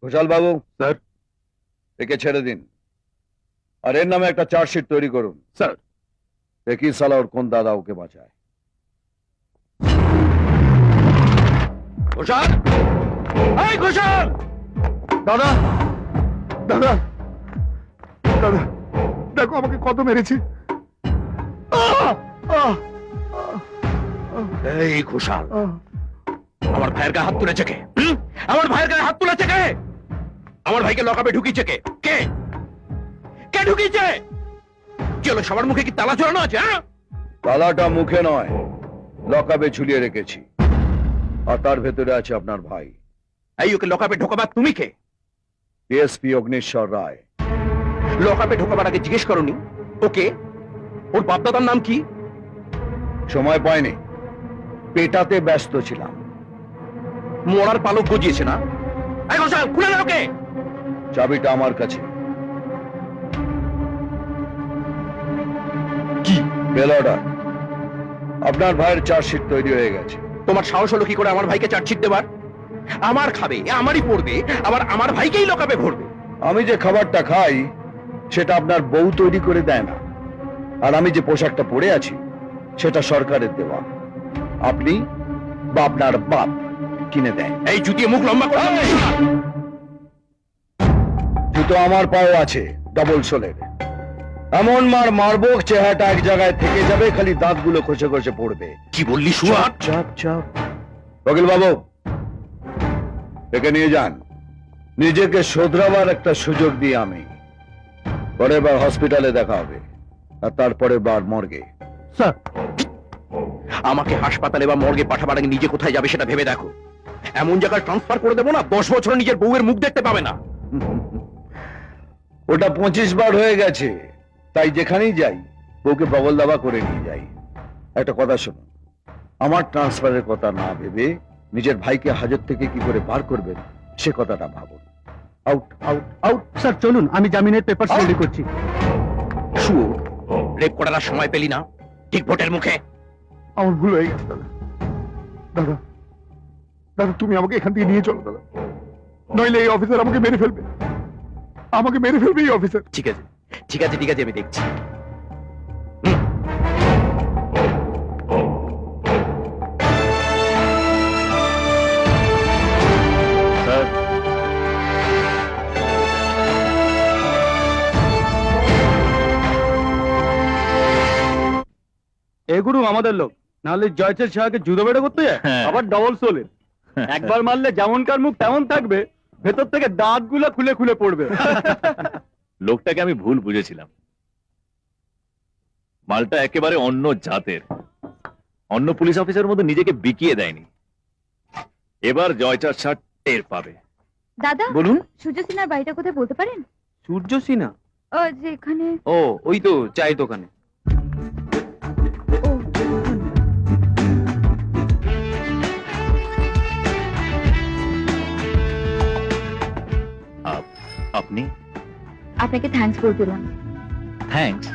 ঘোষাল বাবু, sir. একে ছেড়ে দিন আর এর নামে একটা চার্জশিট তৈরি করুন। স্যার। দেখি সালা ওর কোন দাদা ওকে বাঁচায়। ঘোষাল, এই ঘোষাল! দাদা, দাদা, দাদা, দেখো আমাকে কত মেরেছে। এই ঘোষাল, আমার ভাইয়ের গায়ে হাত তুলেছে কে? আমার ভাইয়ের গায়ে হাত তুলেছে কে? আমার ভাইকে লকআপে ঢুকিয়েছে কে? কে কে ঢুকিয়েছে? কি হলো, সবার মুখে কি তালা ঝোলানো আছে? হ্যাঁ, তালাটা মুখে নয়, লকআপে ঝুলিয়ে রেখেছি, আর তার ভেতরে আছে আপনার ভাই। এই ওকে লকআপে ঢোকাবার তুমি কে? ডিএসপি অগ্নিশ্বর রায়। লকআপে ঢোকাবার আগে জিজ্ঞেস করনি ওকে ওর বাপদাদার নাম কি? সময় পাইনি, পেটাতে ব্যস্ত ছিলাম। মরার পালক গজিয়েছে না? এই ঘোষাল, খুলে না ওকে। চাবিটা আমার কাছে। কি বেল অর্ডার। আপনার ভাইয়ের চার্জশিট তৈরি হয়ে গেছে। তোমার সাহস হলো কি করে আমার ভাইকে চার্জশিট দেবার? আমার খাবে, আমারই পড়বে, আবার আমার ভাইকেই লকআপে ভরবে। আমি যে খাবারটা খাই সেটা আপনার বউ তৈরি করে দেয় না, আর আমি যে পোশাকটা পরে আছি সেটা সরকারের দেওয়া। আপনি বা আপনার বাপ কিনে দেয়। এই জুতিয়ে মুখ লম্বা করে জুতো আমার পায়ে আছে, ডবল সোলের। এমন মার মারবো চেহারাটা এক জায়গায় থেকে যাবে, খালি দাঁতগুলো খসে খসে পড়বে। কি বললি শুয়ার? চাপ চাপ। বকিল বাবু, একে নিয়ে যান। নিজেকে শোধরাবার একটা সুযোগ দিয়ে আমি। পরের বার হসপিটালে দেখা হবে, আর তারপরে বার মর্গে। স্যার, আমাকে হাসপাতালে বা মর্গে পাঠাবার আগে নিজে কোথায় যাবে সেটা ভেবে দেখো। এমন জায়গায় ট্রান্সফার করে দেবো না 10 বছর নিজের বউয়ের মুখ দেখতে পাবে না। ওটা 25 বার হয়ে গেছে, তাই যেখানেই যাই বউকে বগল দাবা করে নিয়ে যাই। একটা কথা শুনুন, আমার ট্রান্সফারের কথা না ভেবে নিজের ভাইকে হাজত থেকে কি করে বার করবেন সে কথাটা ভাবুন। Out out out. স্যার চলুন, আমি জামিনের পেপার রেডি করছি। শুয়োর, রেপ করার আর সময় পেলি না ঠিক ভোটের মুখে। আমার ভুল হয়ে গেছে দাদা। দাদা, দাদা তুমি আমাকে এখান থেকে নিয়ে চলো দাদা, নইলে এই অফিসার আমাকে মেরে ফেলবে। আমাকে মেরে ফেলবে এই অফিসার। ঠিক আছে, ঠিক আছে, ঠিক আছে, আমি দেখছি। স্যার, এগুলো আমাদের লোক, নাহলে জয়চের শাহকে জুদো বেড়ে করতে যায়, আবার ডবল সোলের। একবার মারলে যেমনকার মুখ তেমন থাকবে, ভেতর থেকে দাঁতগুলো খুলে খুলে পড়বে। লোকটাকে আমি ভুল বুঝেছিলাম। মালটা একেবারে অন্য জাতের, অন্য পুলিশ অফিসারের মতো নিজেকে বিকিয়ে দেয়নি। এবার জয়চার শার্ট টের পাবে। দাদা বলুন। সূর্য সিনহার বাড়িটা কোথায় বলতে পারেন? সূর্য সিনহা? ও যে এখানে। ও ওই তো চায়ের দোকানে। ও আপনি? আপনাকে থ্যাঙ্কস বলছিলাম। থ্যাঙ্কস?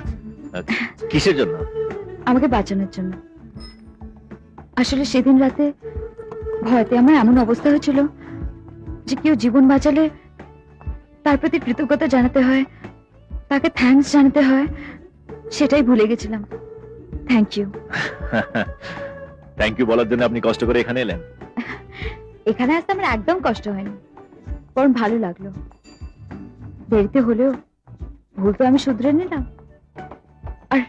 কিসের জন্য? আমাকে বাঁচানোর জন্য। আসলে সেদিন রাতে ভয়তে আমার এমন অবস্থা হয়েছিল যে কেউ জীবন বাঁচালে তার প্রতি কৃতজ্ঞতা জানাতে হয়, তাকে থ্যাঙ্কস জানাতে হয়, সেটাই ভুলে গেছিলাম। Thank you. থ্যাংক ইউ বলার জন্য আপনি কষ্ট করে এখানে এলেন? এখানে আসতে আমার একদম কষ্ট হয়নি, বরং ভালো লাগলো। দেরিতে হলেও ভুল তো আমি শুধরে নিলাম, আর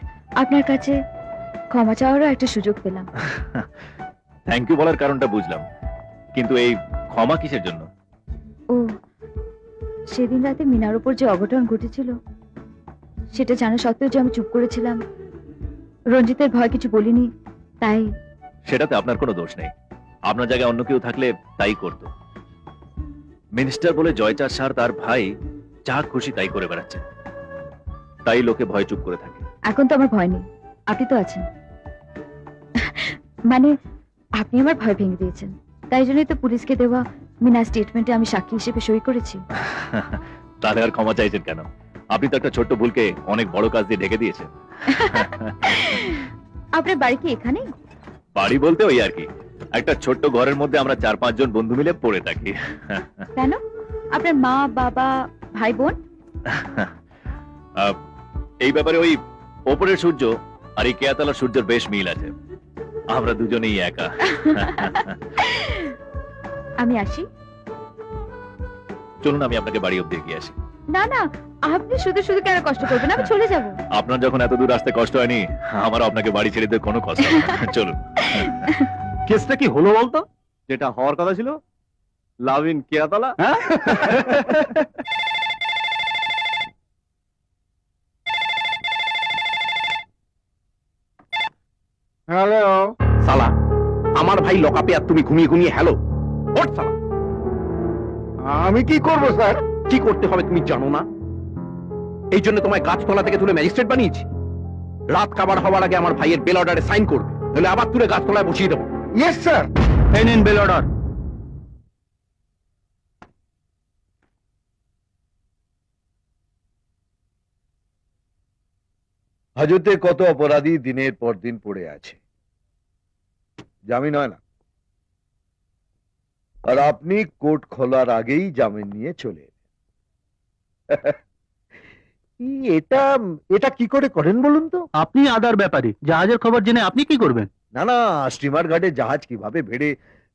আপনার কাছে ক্ষমা চাওয়ারও একটা সুযোগ পেলাম। থ্যাংক ইউ বলার কারণটা বুঝলাম, কিন্তু এই ক্ষমা কিসের জন্য? ও সেদিন রাতে মিনার উপর যে অঘটন ঘটেছিল সেটা জানা সত্ত্বেও যে আমি চুপ করেছিলাম, রঞ্জিতের ভয় কিছু বলিনি, তাই। সেটাতে আপনার কোনো দোষ নেই। আপনার জায়গায় অন্য কেউ থাকলে তাই করতো। মিনিস্টার বলে জয়চাঁদ স্যার তার ভাই যা খুশি তাই করে বেড়াচ্ছে, তাই লোকে ভয় চুপ করে থাকে। এখন তো আমার ভয় নেই, আপনি তো আছেন। মানে আপনি আমার ভয় ভেঙে দিয়েছেন, তাই জন্যই তো পুলিশকে দেওয়া মিনা স্টেটমেন্টে আমি সাক্ষী হিসেবে সই করেছি। তাহলে আর ক্ষমা চাইছেন কেন? আপনি তো একটা ছোট্ট ভুলকে অনেক বড় কাজ দিয়ে ঢেকে দিয়েছেন। আপনার বাড়ি কি এখানে? বাড়ি বলতে ওই আর কি, একটা ছোট্ট ঘরের মধ্যে আমরা 4-5 জন বন্ধু মিলে পড়ে থাকি। কেন আপনার মা বাবা ভাই বোন? এই ব্যাপারে ওই ওপরের সূর্য আর এই কেয়াতলার সূর্যের বেশ মিল আছে। আমরা দুজনেই একা। আমি আসি। চলুন আমি আপনাকে বাড়ি অব্দি এগিয়ে আসি। না না, আপনি শুধু শুধু কেন কষ্ট করবেন, আমি চলে যাব। আপনার যখন এত দূর আসতে কষ্ট হয়নি, আমার আপনাকে বাড়ি ছেড়ে দিতে কোনো কষ্ট হবে না। চলুন। কেসটা কি হলো বলতো? যেটা হওয়ার কথা ছিল, লাভ ইন কেয়াতলা। হ্যালো, সালা, আমার ভাই লকআপে আর তুমি ঘুমিয়ে ঘুমিয়ে হ্যালো। ওঠ সালা। আমি কি করব স্যার? কি করতে হবে তুমি জানো না? এই জন্য তোমায় গাছতলা থেকে তুলে ম্যাজিস্ট্রেট বানিয়েছি। রাত কাবার হওয়ার আগে আমার ভাইয়ের বেল অর্ডারে সাইন করবে, তাহলে আবার তুলে গাছতলায় বসিয়ে দেবো। Yes sir. এই নিন বেল অর্ডার। হাজতে কত অপরাধী দিনের পর দিন পড়ে আছে, জামিন হয় না, আর আপনি কোর্ট খোলার আগেই জামিন নিয়ে চলে এলেন। এটা এটা কি করে করেন বলুন তো? আপনি আদার ব্যাপারী, জাহাজের খবর জেনে আপনি কি করবেন? না না, স্টিমার ঘাটে জাহাজ কিভাবে ভেড়ে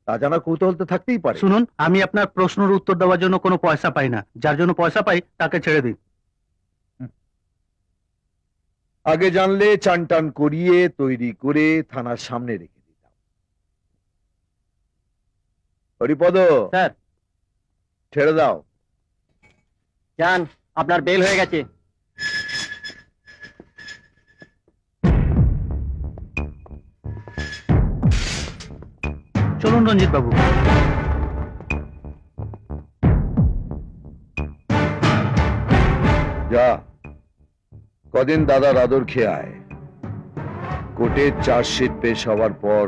তা জানা কৌতূহল তো থাকতেই পারে। শুনুন, আমি আপনার প্রশ্নের উত্তর দেওয়ার জন্য কোনো পয়সা পাই না। যার জন্য পয়সা পাই তাকে ছেড়ে দিন। আগে জানলে চান টান করিয়ে তৈরি করে থানার সামনে রেখে দিতাম। হরিপদ, স্যার। ছেড়ে দাও। যান, আপনার বেল হয়ে গেছে। চলুন রঞ্জিত বাবু। যা, কদিন দাদার আদর খেয়ে আয়। কোর্টের চার্জশিট পেশ হওয়ার পর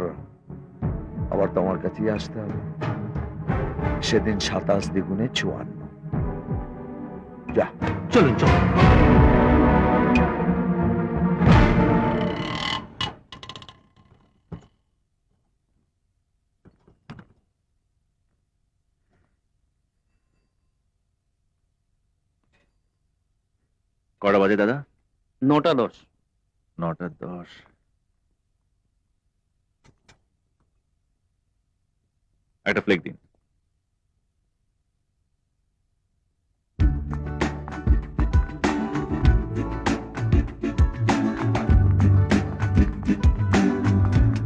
আবার তোমার কাছেই আসতে হবে। সেদিন 27 দ্বিগুণে 54। যা। চলুন চলুন। কটা বাজে দাদা? 9:10। 9:10। একটা ফ্লেক দিন।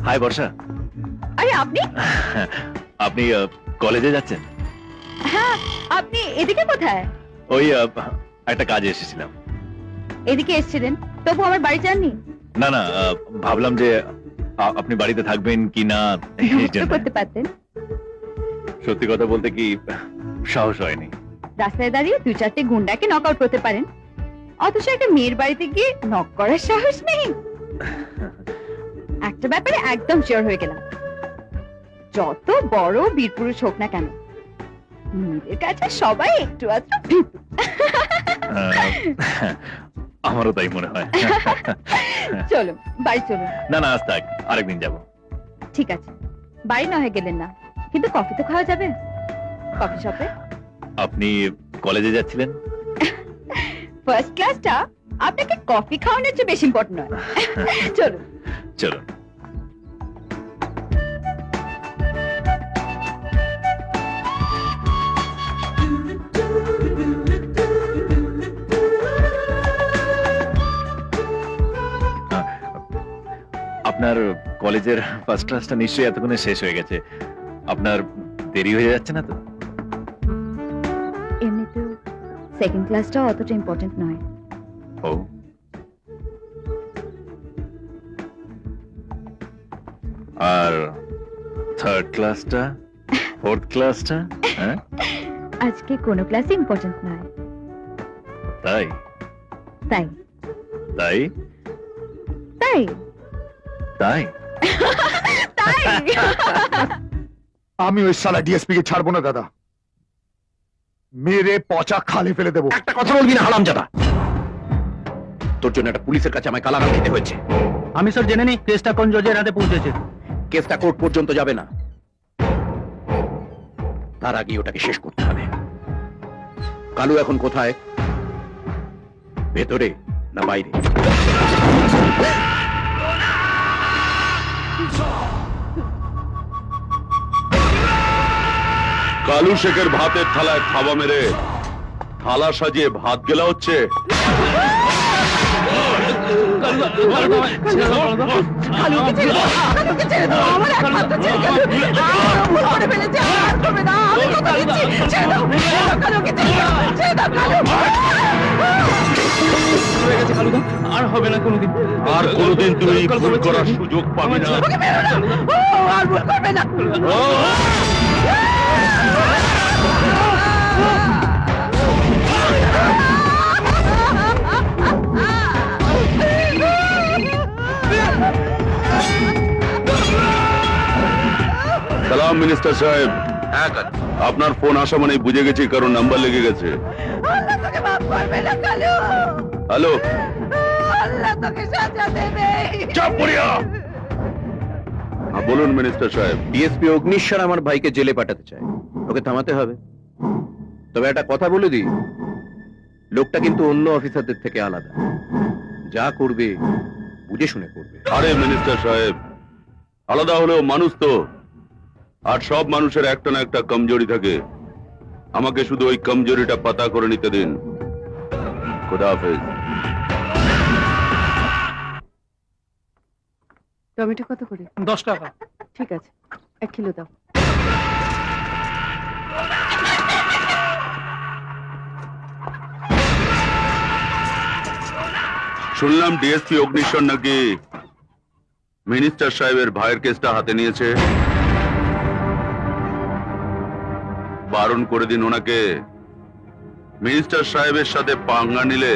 হাই বর্ষা। আরে আপনি? আপনি কলেজে যাচ্ছেন? হ্যাঁ, আপনি এদিকে কোথায়? ওই একটা কাজে এসেছিলাম। এদিকে এসেছিলেন, তবু আমার বাড়ি যাননি? না না, ভাবলাম যে আপনি বাড়িতে থাকবেন কি না এই নক তো জন্য। করতে পারতেন। সত্যি কথা বলতে কি, সাহস হয়নি। রাস্তায় দাঁড়িয়ে 2-4টে গুন্ডাকে নক আউট করতে পারেন, অথচ একটা মেয়ের বাড়িতে গিয়ে নক করার সাহস নেই। একটা ব্যাপারে একদম শিওর হয়ে গেলাম, যত বড় বীরপুরুষ হোক না কেন, মেয়েদের কাছে সবাই একটু আধটু ভীতু। আমারও তাই মনে হয়। চলুন বাড়ি চলুন। না না, আজ থাক, আরেকদিন যাব। ঠিক আছে, বাড়ি না হয়ে গেলেন না, কিন্তু কফি তো খাওয়া যাবে কফি শপে। আপনি কলেজে যাচ্ছিলেন? ফার্স্ট ক্লাসটা আপনাকে কফি খাওয়ানোর চেয়ে বেশি ইম্পর্টেন্ট নয়। চলুন চলুন। আপনার কলেজের ফার্স্ট ক্লাসটা নিশ্চয়ই এতক্ষণে শেষ হয়ে গেছে। আপনার দেরি হয়ে যাচ্ছে না তো? এমনিতেও সেকেন্ড ক্লাসটা অতটা ইম্পর্টেন্ট নয়। ও, আর থার্ড ক্লাসটা, ফোর্থ ক্লাসটা? হ্যাঁ, আজকে কোনো ক্লাসই ইম্পর্টেন্ট নয়। তাই তাই তাই তাই তাই তাই। আমি ওই শালা ডিএসপি কে ছাড়বো না দাদা, মেরে পচা খালে ফেলে দেবো। একটা কথা বলবি না হারামজাদা। তোর জন্য একটা পুলিশের কাছে আমায় কালাগাল খেতে হয়েছে। আমি স্যার জেনে নিই কেসটা কোন জজের হাতে পৌঁছেছে। কেসটা কোর্ট পর্যন্ত যাবে না, তার আগে ওটাকে শেষ করতে হবে। কালু এখন কোথায়? ভেতরে না বাইরে? কালু শেখের ভাতের থালায় থাবা মেরে থালা সাজিয়ে ভাত গেলা হচ্ছে। আর হবে না কোনোদিন। আর কোনোদিন তুমি ভুল করার সুযোগ পাবে না। সালাম মিনিস্টার সাহেব। হ্যাঁ কালু। আপনার ফোন আসা মানে বুঝে গেছি কারণ নাম্বার লেগে গেছে। হ্যালো, চাপ পড়িয়া। হ্যাঁ, বলুন মিনিস্টার সাহেব। ডিএসপি অগ্নিশ্বর আমার ভাইকে জেলে পাঠাতে চায়, ওকে থামাতে হবে। তবে একটা কথা বলে দিই, লোকটা কিন্তু অন্য অফিসারদের থেকে আলাদা। যা করবে বুঝে শুনে করবে। আরে মিনিস্টার সাহেব, আলাদা হলেও মানুষ তো, আর সব মানুষের একটা না একটা কমজোরি থাকে। আমাকে শুধু ওই কমজোরিটা পাতা করে নিতে দিন। খুদা হাফেজ। টমেটো কত করে? 10 টাকা। ঠিক আছে, 1 কিলো দাও। শুনলাম ডিএসপি অগ্নিশ্বর নাকি মিনিস্টার সাহেবের ভাইয়ের কেসটা হাতে নিয়েছে। বারণ করে দিন ওনাকে, মিনিস্টার সাহেবের সাথে পাঙ্গা নিলে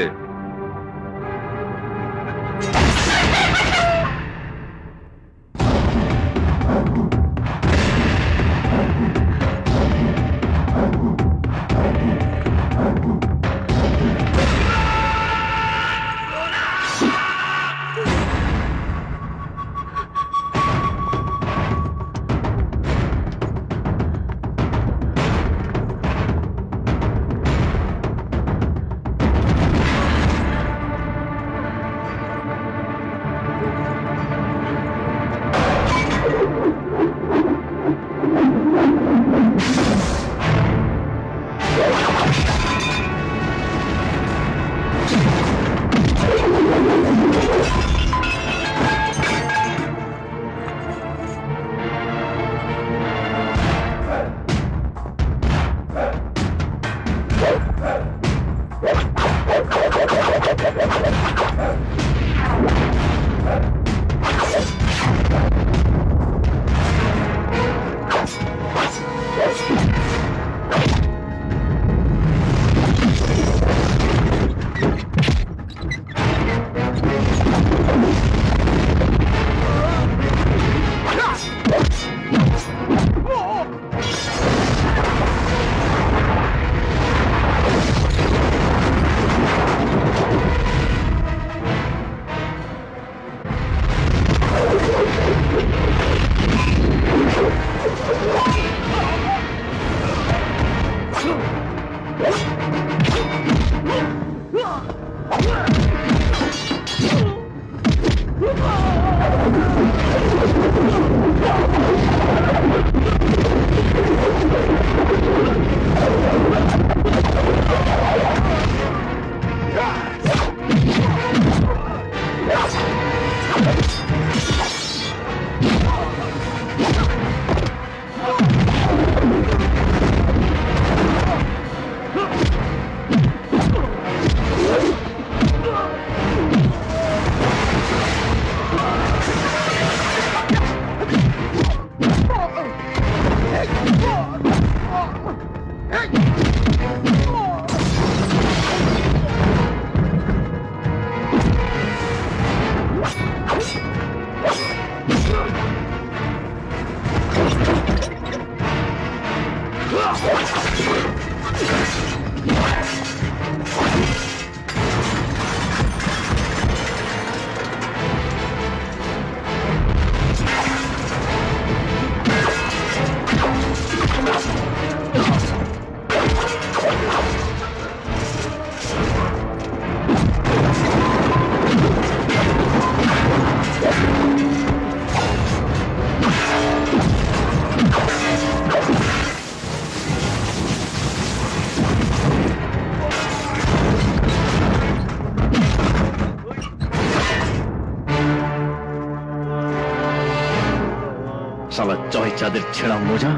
শালা জয় চাঁদের ছেঁড়া মোজা,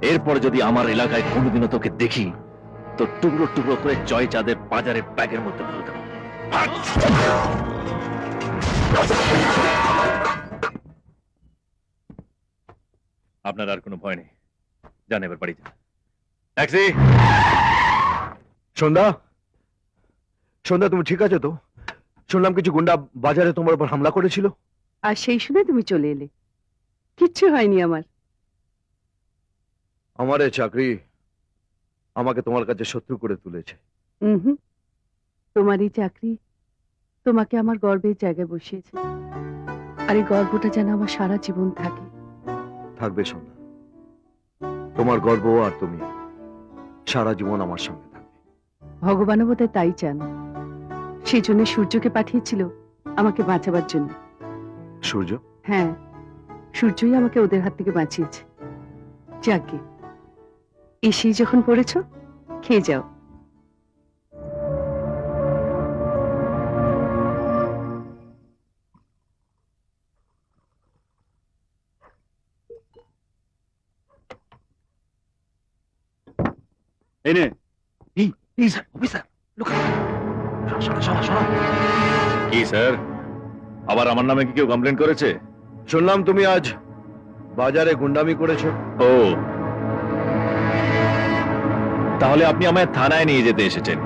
এরপর যদি আমার এলাকায় কোনোদিনও তোকে দেখি তো টুকরো টুকরো করে জয় চাঁদের বাজারের ব্যাগের মধ্যে ভরে দেবো। ভাগ! আপনার আর কোনো ভয় নেই, যান এবার বাড়ি যান। ট্যাক্সি! সন্ধ্যা, সন্ধ্যা তুমি ঠিক আছে তো? শুনলাম কিছু গুন্ডা বাজারে তোমার উপর হামলা করেছিল। আর সেই শুনে তুমি চলে এলে। কিচ্ছু হয়নি আমার। আমার এই চাকরি আমাকে তোমার কাছে শত্রু করে তুলেছে। হুম, তোমার এই চাকরি তোমাকে আমার গর্বের জায়গায় বসিয়েছে। আর এই গর্বটা যেন আমার সারা জীবন থাকে। থাকবে সন্ধ্যা, তোমার গর্ব আর তুমি সারা জীবন আমার সঙ্গে থাকবে। ভগবানও বোধহয় তাই চান। সেই জন্য সূর্যকে পাঠিয়েছিল আমাকে বাঁচাবার জন্য। সূর্য? হ্যাঁ, সূর্যই আমাকে ওদের হাত থেকে বাঁচিয়েছে। যাকে এসেই যখন পড়েছ, খেয়ে যাও। এনে কি স্যার, আবার আমার নামে কি কেউ কমপ্লেন করেছে? শুনলাম তুমি আজ বাজারে গুন্ডামি করেছো। ও, তাহলে আপনি আমায় থানায় নিয়ে যেতে এসেছেন।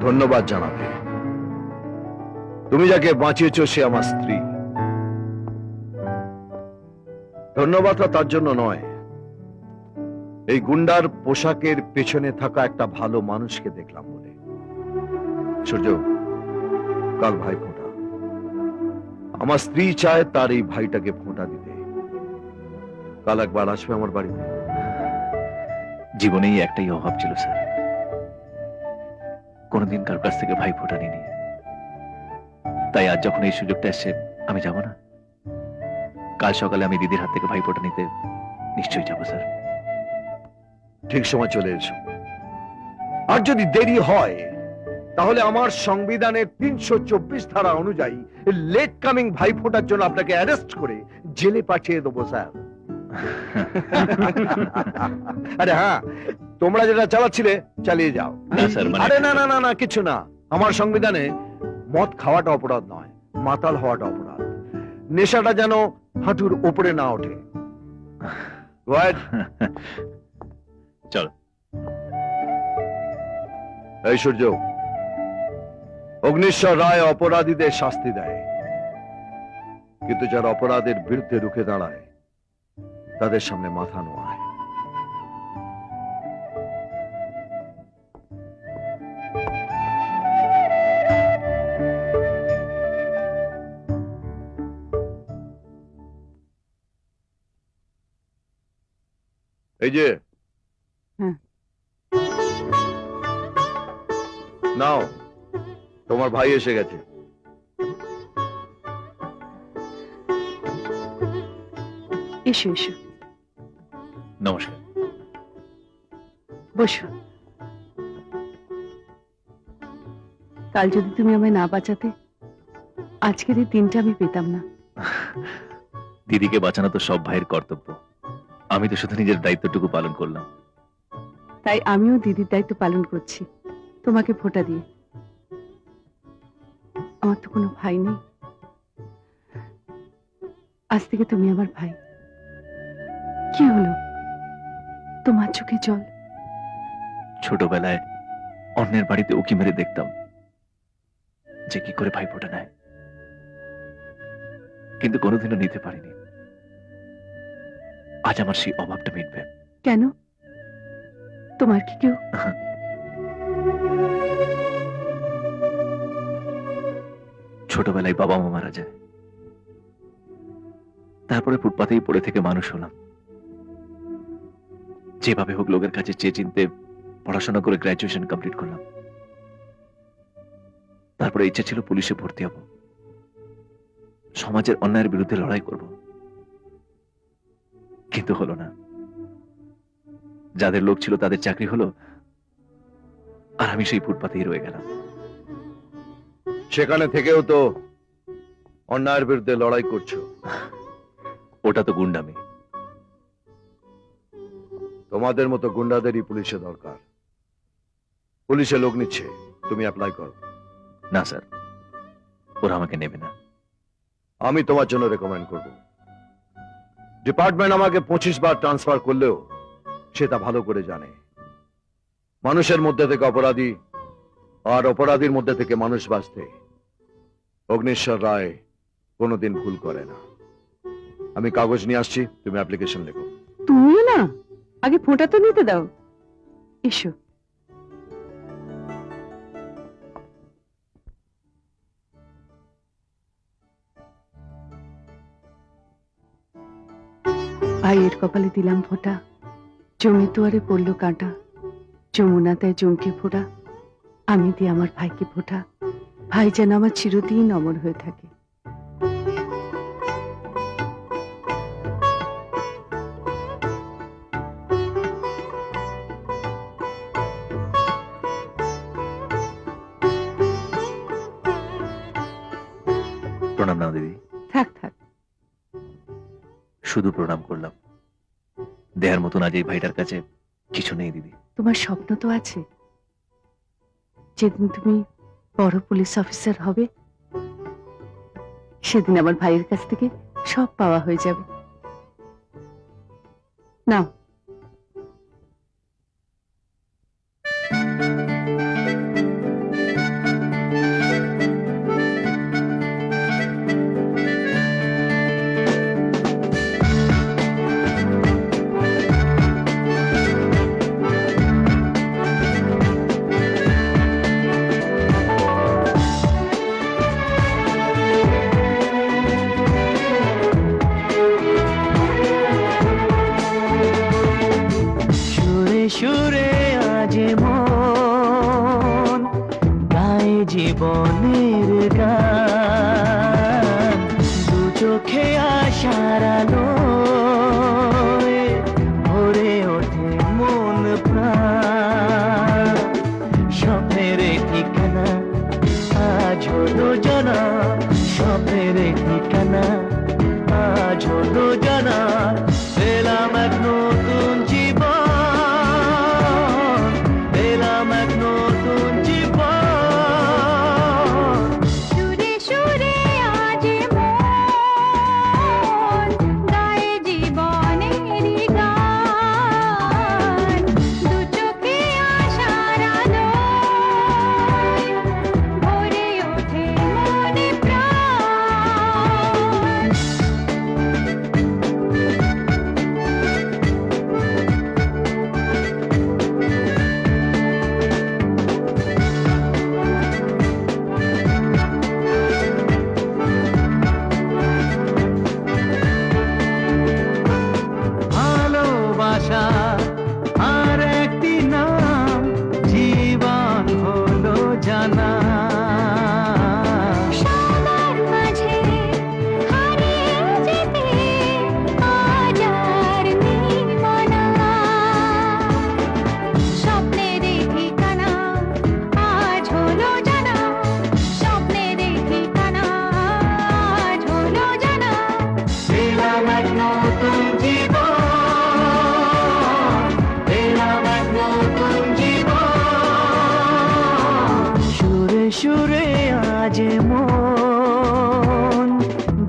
ধন্যবাদ জানাতে। তুমি যাকে বাঁচিয়েছো সে আমার স্ত্রী। ধন্যবাদটা তার জন্য নয়, এই গুন্ডার পোশাকের পেছনে থাকা একটা ভালো মানুষকে দেখলাম বলে। সূর্য, কাল ভাই ফোঁটা, আমার স্ত্রী চায় তার এই ভাইটাকে ফোঁটা দিতে। কাল একবার আসবে আমার বাড়িতে। জীবনেই একটাই অভাব ছিল স্যার, কোনোদিন কার কাছ থেকে ভাই ফোঁটা নিনি। তাই আজ যখন এই সুযোগটা এসছে, আমি যাব না? কাল সকালে আমি দিদির হাত থেকে ভাই ফোঁটা নিতে নিশ্চয়ই যাব স্যার। ঠিক সময় চলে এসো। আর যদি দেরি হয় তাহলে আমার সংবিধানের 324 ধারা অনুযায়ী লেট কামিং ভাই ফোঁটার জন্য আপনাকে অ্যারেস্ট করে জেলে পাঠিয়ে দেবো স্যার। আরে হ্যাঁ, তোমরা যেটা চালাচ্ছিলে চালিয়ে যাও। না স্যার, মানে আরে না না না না, কিছু না। আমার সংবিধানে মদ খাওয়াটা অপরাধ নয়, মাতাল হওয়াটা অপরাধ। নেশাটা যেন হাঁটুর উপরে না ওঠে। Go ahead. চলো। এই সূর্য, অগ্নিশ্বর রায় অপরাধীদের শাস্তি দেয়, কিন্তু যারা অপরাধের বিরুদ্ধে রুখে দাঁড়ায় তাদের সামনে মাথা নোয়ায়। এই যে হ্যাঁ। নাও, তোমার ভাই এসে গেছে। এসো এসো, নমস্কার। বসো। কাল যদি তুমি আমায় না বাঁচাতে, আজকের এই দিনটা আমি পেতাম না। দিদিকে বাঁচানো তো সব ভাইয়ের কর্তব্য, আমি তো শুধু নিজের দায়িত্বটুকু পালন করলাম। তাই আমিও দিদির দায়িত্ব পালন করছি, তোমাকে ফোঁটা দিয়ে। আমার তো কোনো ভাই নেই, আজ থেকে তুমি আমার ভাই। কি হলো, তোমার চোখে জল? ছোটবেলায় অন্যের বাড়িতে উকি মেরে দেখতাম যে কি করে ভাই ফোঁটা নেয়, কিন্তু কোনোদিনও নিতে পারিনি। আজ আমার সেই অভাবটা মিটবে। কেন, তোমার কি কেউ? ছোটবেলায় বাবা মা মারা যায়, তারপরে ফুটপাতেই পড়ে থেকে মানুষ হলাম। যেভাবে হোক লোকের কাছে চেয়ে চিনতে পড়াশোনা করে গ্র্যাজুয়েশন কমপ্লিট করলাম। তারপরে ইচ্ছা ছিল পুলিশে ভর্তি হব, সমাজের অন্যায়ের বিরুদ্ধে লড়াই করব, কিন্তু হলো না। যাদের লোক ছিল তাদের চাকরি হলো, আর আমি সেই ফুটপাতেই রয়ে গেলাম। সেখানে থেকেও তো অন্যায়ের বিরুদ্ধে লড়াই করছো। ওটা তো গুন্ডামি। তোমাদের মতো গুন্ডাদেরই পুলিশে দরকার। পুলিশে লোক নিচ্ছে, তুমি অ্যাপ্লাই করো। না স্যার, ওরা আমাকে নেবে না। আমি তোমার জন্য রেকমেন্ড করব। ডিপার্টমেন্ট আমাকে 25 বার ট্রান্সফার করলেও সে তা ভালো করে জানে, মানুষের মধ্যে থেকে অপরাধী আর অপরাধীর মধ্যে থেকে মানুষ বাঁচতে অগ্নিশ্বর রায় কোনোদিন ভুল করে না। আমি কাগজ নিয়ে আসছি, তুমি অ্যাপ্লিকেশন লেখো। তুমিও না, আগে ফোঁটা তো নিতে দাও। এসো। ভাইয়ের কপালে দিলাম ফোঁটা, জমি দুয়ারে পড়লো কাঁটা, যমুনা তাই জমকে ফোঁটা, আমি দিই আমার ভাইকে ফোঁটা, ভাই যেন আমার চিরদিন অমর হয়ে থাকে। প্রণাম না দিদি, থাক থাক, শুধু প্রণাম করলাম। দেহার মতন আজ এই ভাইটার কাছে কিছু নেই দিদি। তোমার স্বপ্ন তো আছে, যেদিন তুমি বড় পুলিশ অফিসার হবে সেদিন আমার ভাইয়ের কাছ থেকে সব পাওয়া হয়ে যাবে। নাও। সুরে আজ মন গায়ে জীবনের গান, দু চোখে আশার আলোয় ভরে ওঠে মন প্রাণ, স্বপ্নের ঠিকানা আজ হলো জানা, স্বপ্নের ঠিকানা আজ হলো জানা, পেলাম এক নতুন জীবন, আর একটি নাম জীবন হলো জানা, সবার মাঝে হারিয়ে যেতে আজ আর নেই মানা, স্বপ্নের ঠিকানা আজ হলো জানা, স্বপ্নের ঠিকানা আজ হলো জানা, পেলাম এক নতুন জীবন, সুরে আজ মন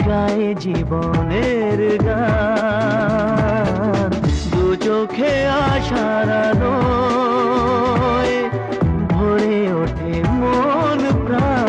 গায়ে জীবনের গান, দু চোখে আশার আলোয় ভরে ওঠে মন প্রাণ।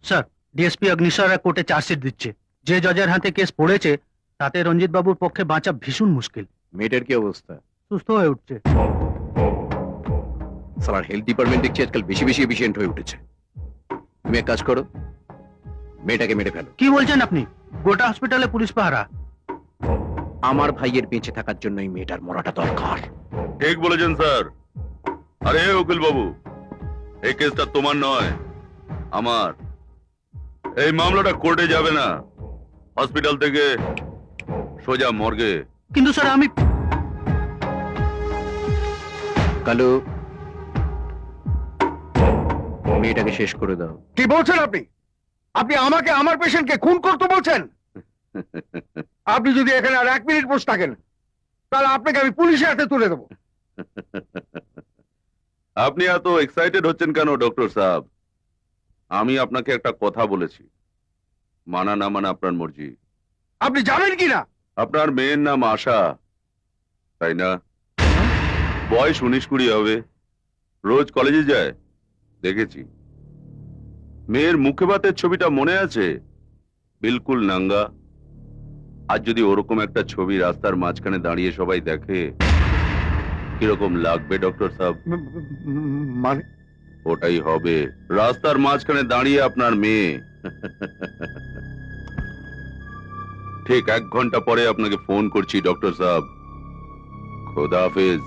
স্যার, ডিএসপি অগ্নিশ্বরা কোর্টে চার্জশিট দিচ্ছে। যে জজের হাতে কেস পড়েছে তাতে রঞ্জিত বাবুর পক্ষে বাঁচা ভীষণ মুশকিল। মেয়েটার কি অবস্থা? সুস্থ হয়ে উঠছে। সালার হেলথ ডিপার্টমেন্ট দেখছি আজকাল বেশি বেশি এফিশিয়েন্ট হয়ে উঠেছে। তুমি এক কাজ করো, মেয়েটাকে মেরে ফেলো। কি বলছেন আপনি? গোটা হসপিটালে পুলিশ পাহারা। আমার ভাইয়ের বেঁচে থাকার জন্য এই মেয়েটার মরাটা দরকার। ঠিক বলেছেন স্যার। আরে উকিল বাবু, এই কেসটা তোমার নয়, আমার। এই মামলাটা কোর্টে যাবে না, হসপিটাল থেকে সোজা মর্গে। কিন্তু স্যার আমি কালু, মেয়েটাকে শেষ করে দাও। কি বলছেন আপনি? আপনি আমাকে আমার পেশেন্টকে খুন করতে বলছেন? আপনি যদি এখানে আর 1 মিনিট বসে থাকেন তাহলে আপনাকে আমি পুলিশের হাতে তুলে দেবো। আপনি এত এক্সাইটেড হচ্ছেন কেন ডক্টর সাহেব? আমি আপনাকে একটা কথা বলেছি, মানা না মানা আপনার মর্জি। আপনি জানেন কি না? আপনার মেয়ের নাম আশা, তাই না? বয়স 19-20 হবে, রোজ কলেজে যায়, দেখেছি। মেয়ের মুখে ভাতের ছবিটা মনে আছে? বিলকুল নাঙ্গা। আর যদি ওরকম একটা ছবি রাস্তার মাঝখানে দাঁড়িয়ে সবাই দেখে, কিরকম লাগবে ডক্টর সাহেব? মানে ওটাই হবে, রাস্তার মাঝখানে দাঁড়িয়ে আপনার মেয়ে। ঠিক 1 ঘন্টা পরে আপনাকে ফোন করছি ডক্টর সাহেব। খোদা হাফেজ।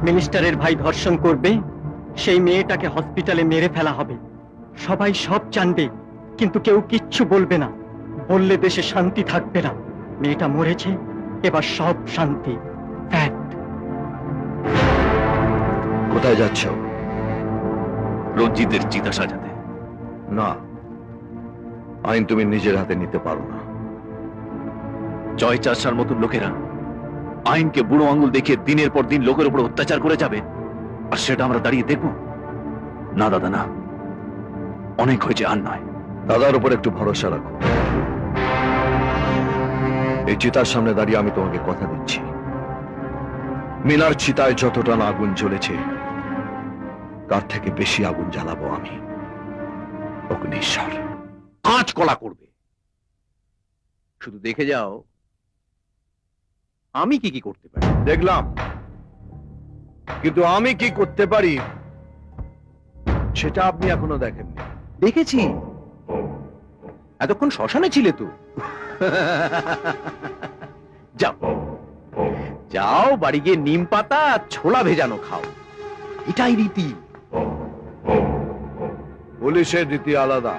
মিনিস্টারের ভাই ধর্ষণ করবে, সেই মেয়েটাকে হসপিটালে মেরে ফেলা হবে। সবাই সব জানবে, কিন্তু কেউ কিচ্ছু বলবে না। বললে দেশে শান্তি থাকবে না। মেয়েটা মরেছে, এবার সব শান্তি। ফ্যাক্ট। কোথায় যাচ্ছ? রঞ্জিতের চিতা সাজাতে। না, আইন তুমি নিজের হাতে নিতে পারো না। জয় চাষার মতন লোকেরা আইনকে বুড়ো আঙুল দেখিয়ে দিনের পর দিন লোকের উপর অত্যাচার করে যাবে, আর সেটা আমরা দাঁড়িয়ে দেখব? না দাদা, না, অনেক হয়েছে, আর নয়। দাদার উপর একটু ভরসা রাখো। এই চিতার সামনে দাঁড়িয়ে আমি তোমাকে কথা দিচ্ছি, মিনার চিতায় যতটা না আগুন জ্বলেছে তার থেকে বেশি আগুন জ্বালাবো আমি। অগ্নিশ্বর কাঁচ কলা করবে। শুধু দেখে যাও আমি কি কি করতে পারি। দেখলাম, কিন্তু আমি কি করতে পারি সেটা আপনি এখনো দেখেননি। দেখেছি, এতক্ষণ শ্মশানে ছিলে তো। যাও যাও, বাড়ি গিয়ে নিম পাতা আর ছোলা ভেজানো খাও, এটাই রীতি। পুলিশের রীতি আলাদা,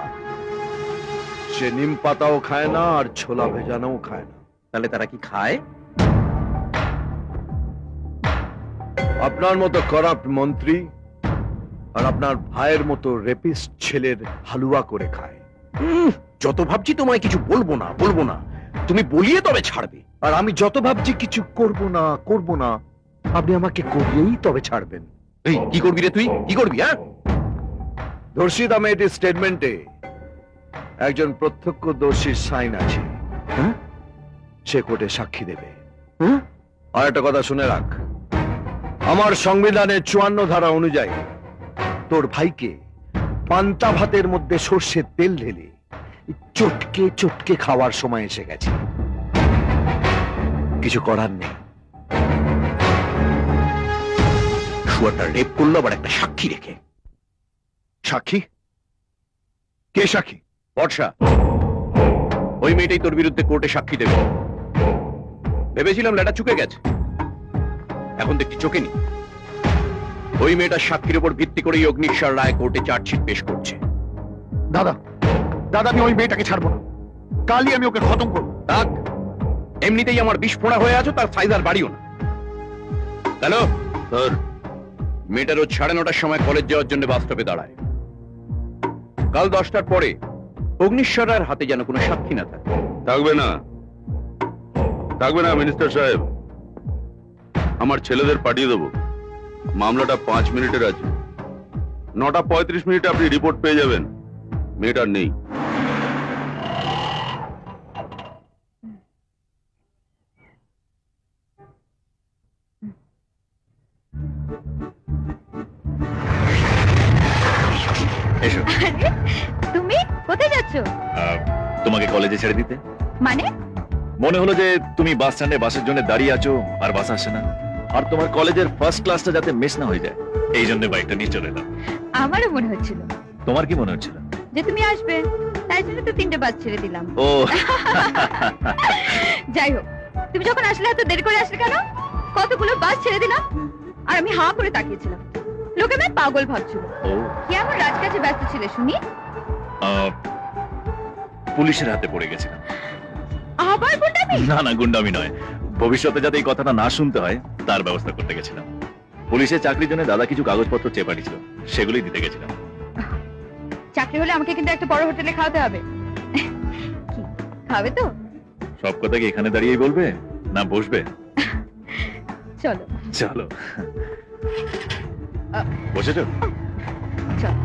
সে নিম পাতাও খায় না আর ছোলা ভেজানোও খায় না। তাহলে তারা কি খায়? আপনার মতো করাপ্ট মন্ত্রী আর আপনার ভাইয়ের মতো রেপিস্ট ছেলের হালুয়া করে খায়। যত ভাবছি তোমায় কিছু বলবো না বলবো না, তুমি বলিয়ে তবে ছাড়বে। আর আমি যত ভাবছি কিছু করব না, আপনি আমাকে করিয়েই তবে ছাড়বেন। এই কি করবি রে তুই? কি করবি? হ্যাঁ, ধর্ষিতা মেয়েটির স্টেটমেন্টে একজন প্রত্যক্ষদর্শীর সাইন আছে। হ্যাঁ? সে কোর্টে সাক্ষী দেবে। হ্যাঁ? আর একটা কথা শুনে রাখ, আমার সংবিধানের 54 ধারা অনুযায়ী তোর ভাইকে পান্তা ভাতের মধ্যে সর্ষের তেল ঢেলে চটকে চটকে খাওয়ার সময় এসে গেছে। কিছু করার নেই। শুয়ারটা রেপ করলো আবার একটা সাক্ষী রেখে। সাক্ষী? কে সাক্ষী? বর্ষা, ওই মেয়েটাই তোর বিরুদ্ধে কোর্টে সাক্ষী দেবে। ভেবেছিলাম লেটা চুকে গেছে, এখন দেখছি চোখে নি। ওই মেয়েটার সাক্ষীর উপর ভিত্তি করেই অগ্নিশ্বর রায় কোর্টে চার্জশিট পেশ করছে। দাদা দাদা আমি ওই মেয়েটাকে ছাড়বো না, কালই আমি ওকে খতম করবো। থাক, এমনিতেই আমার বিস্ফোরা হয়ে আছো, তার সাইজ আর বাড়িও না। হ্যালো স্যার, মেয়েটা রোজ 9:30টার সময় কলেজ যাওয়ার জন্য বাস স্টপে দাঁড়ায়। কাল 10টার পরে অগ্নিশ্বর রায়ের হাতে যেন কোনো সাক্ষী না থাকে। থাকবে না, থাকবে না মিনিস্টার সাহেব। আমার ছেলেদের পাঠিয়ে দেবো। মামলাটা 5 মিনিটের আছে। 9:35 আপনি রিপোর্ট পেয়ে যাবেন। মেয়েটার নেই। এসো। আরে তুমি কোথায় যাচ্ছ? তোমাকে কলেজে ছেড়ে দিতে। মানে? মনে হলো যে তুমি বাস স্ট্যান্ডে বাসের জন্য দাঁড়িয়ে আছো, আর বাস আসে না, আর তোমার কলেজের ফার্স্ট ক্লাসটা যাতে মিস না হয়ে যায়, এই জন্য বাইকটা নিয়ে চলে এলাম। আমারও মনে হচ্ছিল। তোমার কি মনে হচ্ছিল? যে তুমি আসবে, তাই জন্য তো 3টে বাস ছেড়ে দিলাম। ও যাই হোক, তুমি যখন আসলে এত দেরি করে আসলে কেন? কতগুলো বাস ছেড়ে দিলাম, আর আমি হাঁ করে তাকিয়েছিলাম। লোকে আমায় পাগল ভাবছিল। ও কি এমন রাজকাজে ব্যস্ত ছিলে শুনি? পুলিশের হাতে পড়ে গেছিলাম। আবার গুন্ডামি? না না, গুন্ডামি নয়, ভবিষ্যতে যাতে এই কথাটা না শুনতে হয় তার ব্যবস্থা করতে গেছিলাম। পুলিশের চাকরির জন্য দাদা কিছু কাগজপত্র চেয়ে পাঠিয়েছিল, সেগুলোই দিতে গেছিলাম। চাকরি হলে আমাকে কিন্তু একটা বড় হোটেলে খাওয়াতে হবে। কি খাবে তো? সব কথা কি এখানে দাঁড়িয়েই বলবে, না বসবে? চলো চলো। বসেছো? চলো।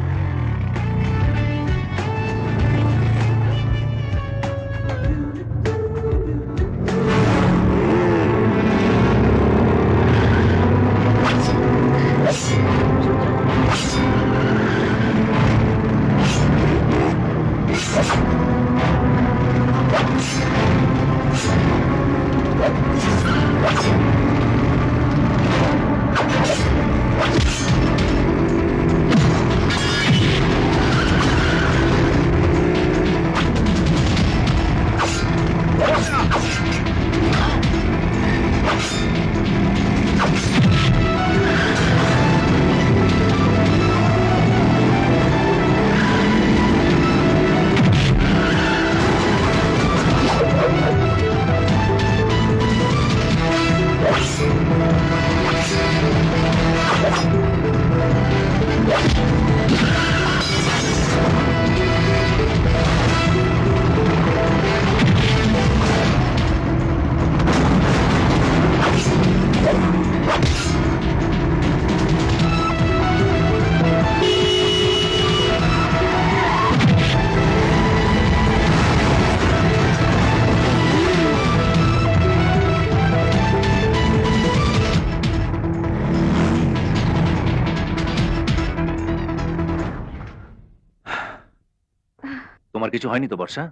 তোমার কিছু হয়নি তো বর্ষা?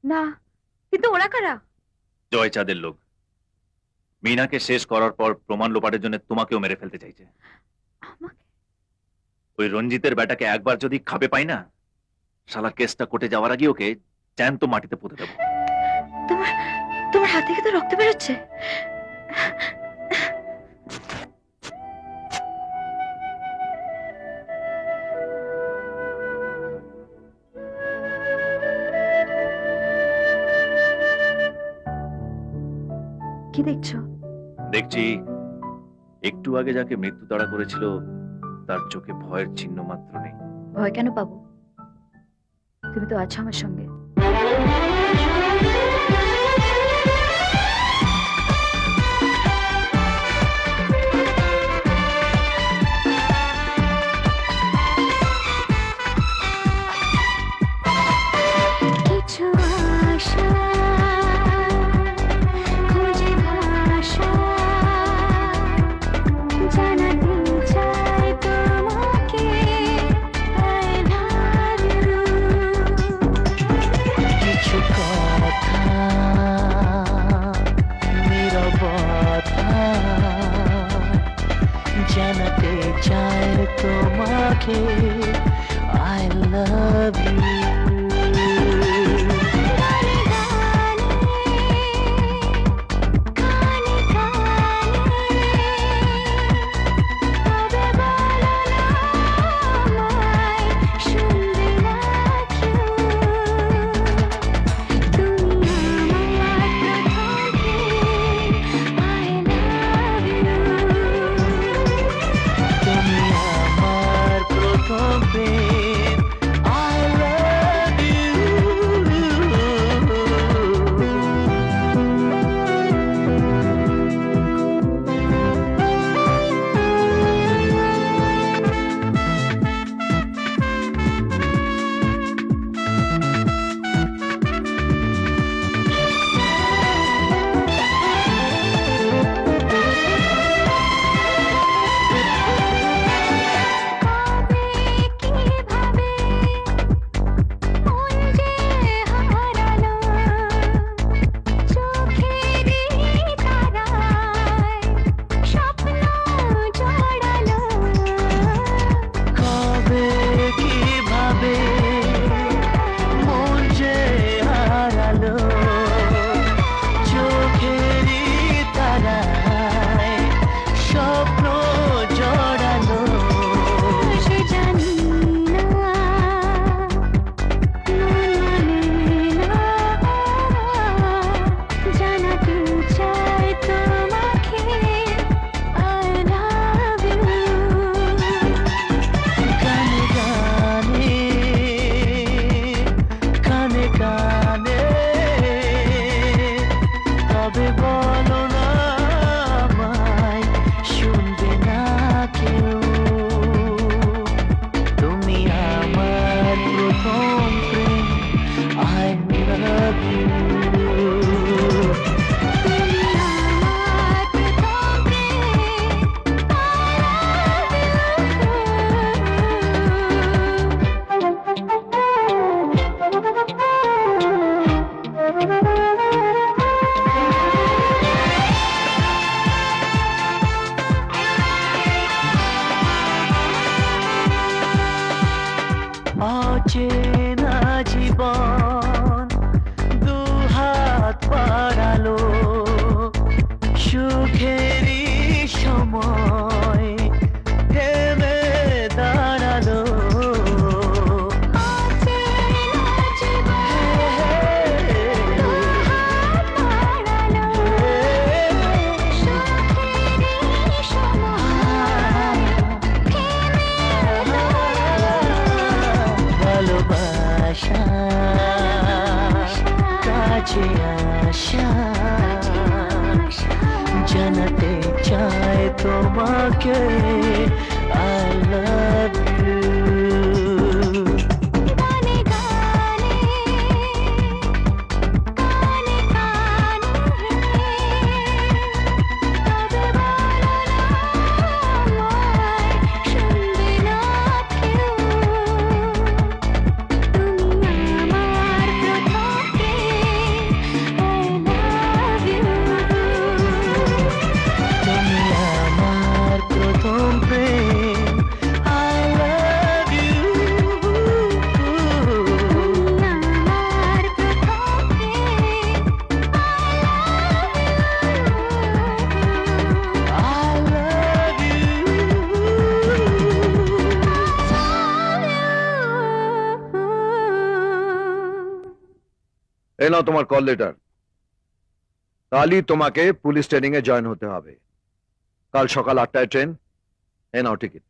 না, কিন্তু ওরা কারা? জয় চাঁদের লোক। মিনাকে শেষ করার পর প্রমাণ লোপাটের জন্য তোমাকেও মেরে ফেলতে চাইছে। আমাকে? ওই রঞ্জিতের ব্যাটাকে একবার যদি খাবে পাই না, শালা কেসটা কোর্টে যাওয়ার আগে ওকে জ্যান্ত মাটিতে পুঁতে দেবো। তোমার তোমার হাত থেকে তো রক্ত বেরোচ্ছে। কি দেখছো? দেখছি একটু আগে যাকে মৃত্যু তাড়া করেছিল তার চোখে ভয়ের চিহ্ন মাত্র নেই। ভয় কেন পাবো? তুমি তো আছো আমার সঙ্গে। কিছু আশা খুঁজে ভাষা জানাতে চাই তোমাকে, তাই চায় তোমাকে আই লাভ তুমি আমার প্রথম প্রেম আই লাভ কবে কিভাবে মন যে হারালো চোখেরই তারায় স্বপ্ন জড়ালো জানি না জানাতে চাই তোমাকে I love you কানে কানে কানে কানে তবে বলো না আমায় শুনবে না কেউ তুমি আমার প্রথম প্রেম I love you তুমি আমার প্রথম প্রেম অচেনা জীবন দুহাত বাড়ালো সুখেরই সময় থেমে দাঁড়ালো ভালোবাসা কাছে আসা জানাতে চায় তোমাকে I love you গানে গানে কানে কানে তবে বলো না আমায় শুনবে না কেউ তুমি আমার প্রথম প্রেম I love you তুমি আমার প্রথম প্রেম I love you তুমি আমার প্রথম প্রেম I love you এই নাও তোমার কল লেটার। কালই তোমাকে পুলিশ ট্রেনিং এ জয়েন হতে হবে। কাল সকাল 8টায় ট্রেন। এই নাও টিকিট।